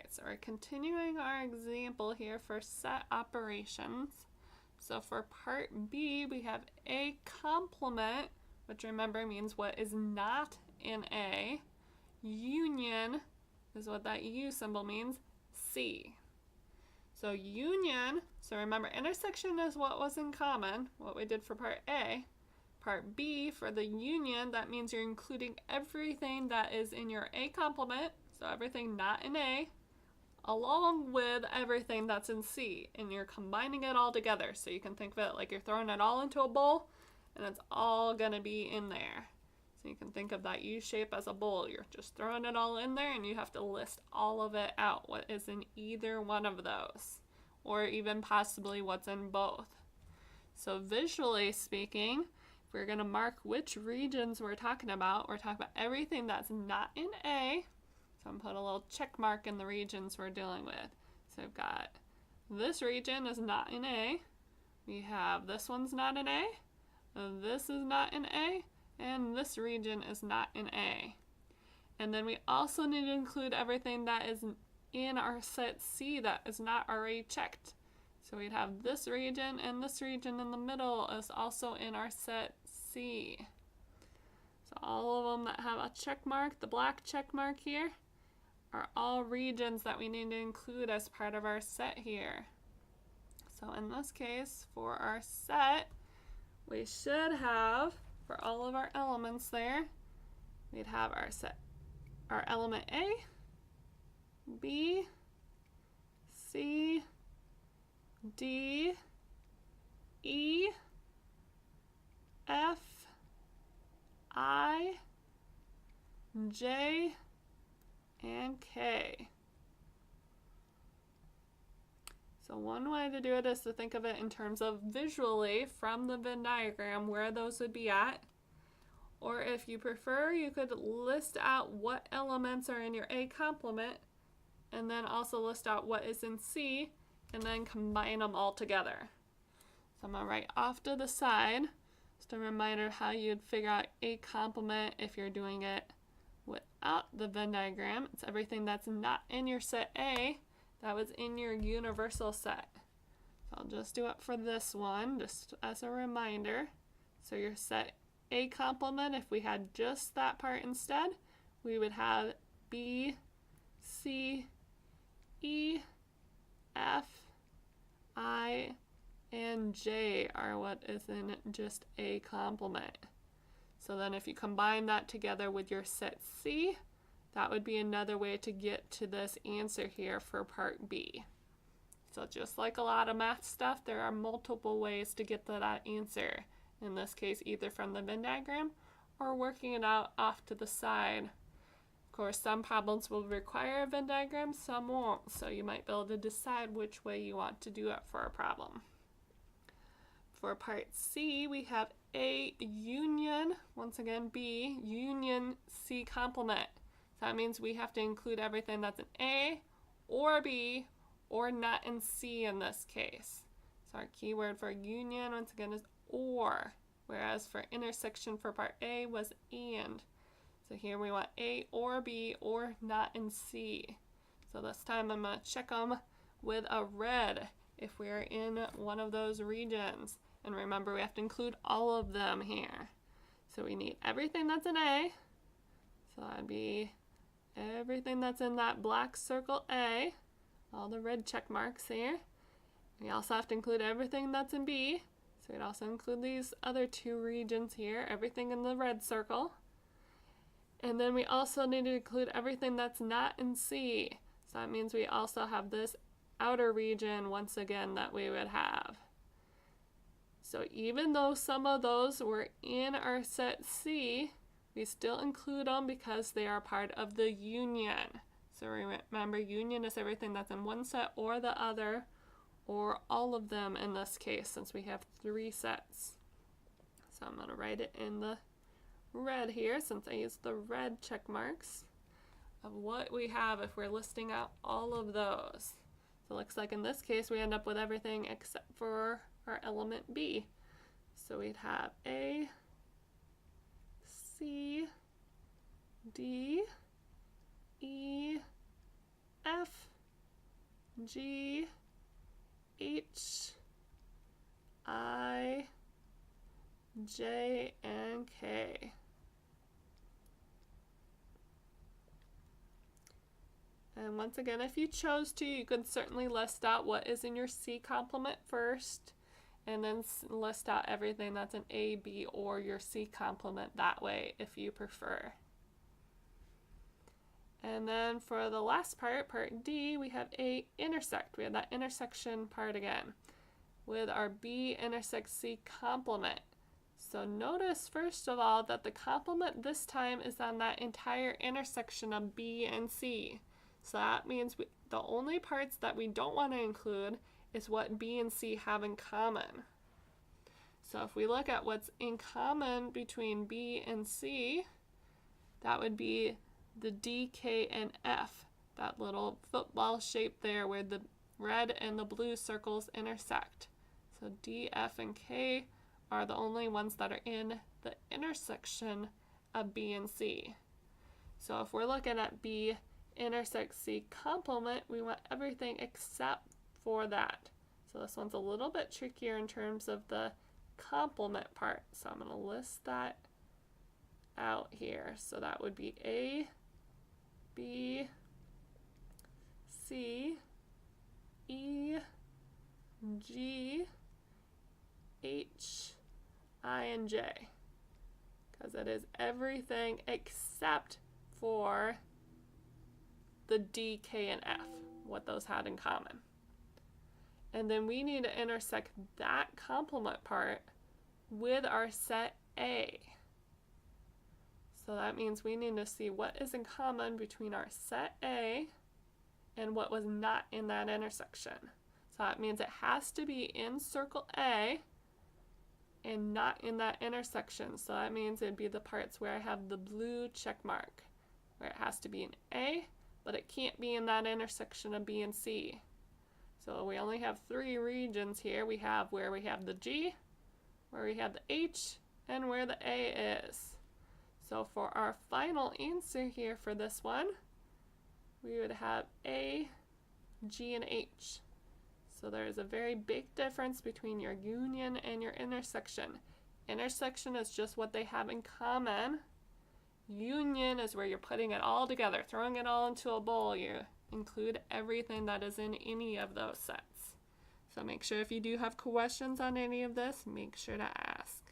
so we're continuing our example here for set operations. So for part B, we have A complement, which remember means what is not in A. Union is what that U symbol means, C. So union, so remember intersection is what was in common, what we did for part A. Part B, for the union, that means you're including everything that is in your A complement, so everything not in A, along with everything that's in C, and you're combining it all together. So you can think of it like you're throwing it all into a bowl, and it's all going to be in there. So you can think of that U shape as a bowl. You're just throwing it all in there, and you have to list all of it out, what is in either one of those, or even possibly what's in both. So visually speaking, if we're going to mark which regions we're talking about everything that's not in A. So I'm putting a little check mark in the regions we're dealing with. So I've got this region is not in A. We have this one's not in A. This is not in A. And this region is not in A. And then we also need to include everything that is in our set C that is not already checked. So we'd have this region, and this region in the middle is also in our set C. So all of them that have a check mark, the black check mark here, are all regions that we need to include as part of our set here. So in this case, for our set, we should have, for all of our elements there, we'd have our set, our element A, B, C, D, E, F, I, J, and K. So one way to do it is to think of it in terms of visually from the Venn diagram where those would be at. Or if you prefer, you could list out what elements are in your A complement and then also list out what is in C and then combine them all together. So I'm going to write off to the side just a reminder how you'd figure out A complement if you're doing it without the Venn diagram. It's everything that's not in your set A that was in your universal set. So I'll just do it for this one just as a reminder. So your set A complement, if we had just that part instead, we would have B, C, E, F, I, and J are what is in just A complement. So then if you combine that together with your set C, that would be another way to get to this answer here for part B. So just like a lot of math stuff, there are multiple ways to get to that answer. In this case, either from the Venn diagram or working it out off to the side. Of course, some problems will require a Venn diagram, some won't. So you might be able to decide which way you want to do it for a problem. For part C, we have A union, once again B, union C complement. So that means we have to include everything that's in A or B or not in C in this case. So our keyword for union, once again, is or, whereas for intersection for part A was and. So here we want A or B or not in C. So this time I'm going to check them with a red if we're in one of those regions. And remember, we have to include all of them here. So we need everything that's in A. So that'd be everything that's in that black circle A, all the red check marks here. We also have to include everything that's in B. So we'd also include these other two regions here, everything in the red circle. And then we also need to include everything that's not in C. So that means we also have this outer region once again that we would have. So even though some of those were in our set C, we still include them because they are part of the union. So remember, union is everything that's in one set or the other, or all of them in this case, since we have 3 sets. So I'm going to write it in the red here, since I used the red check marks of what we have if we're listing out all of those. So it looks like in this case we end up with everything except for our element B. So we'd have A, C, D, E, F, G, H, I, J, and K. And once again, if you chose to, you could certainly list out what is in your C complement first, and then list out everything that's an A, B, or your C complement that way if you prefer. And then for the last part, part D, we have A intersect. We have that intersection part again with our B intersect C complement. So notice first of all that the complement this time is on that entire intersection of B and C. So that means the only parts that we don't want to include is what B and C have in common. So if we look at what's in common between B and C, that would be the D, K, and F, that little football shape there where the red and the blue circles intersect. So D, F, and K are the only ones that are in the intersection of B and C. So if we're looking at B intersect C complement, we want everything except for that. So this one's a little bit trickier in terms of the complement part. So I'm going to list that out here. So that would be A, B, C, E, G, H, I, and J. Because it is everything except for the D, K, and F, what those had in common. And then we need to intersect that complement part with our set A. So that means we need to see what is in common between our set A and what was not in that intersection. So that means it has to be in circle A and not in that intersection. So that means it'd be the parts where I have the blue check mark, where it has to be in A, but it can't be in that intersection of B and C. So we only have 3 regions here. We have where we have the G, where we have the H, and where the A is. So for our final answer here for this one, we would have A, G, and H. So there is a very big difference between your union and your intersection. Intersection is just what they have in common. Union is where you're putting it all together, throwing it all into a bowl. You include everything that is in any of those sets. So make sure if you do have questions on any of this, make sure to ask.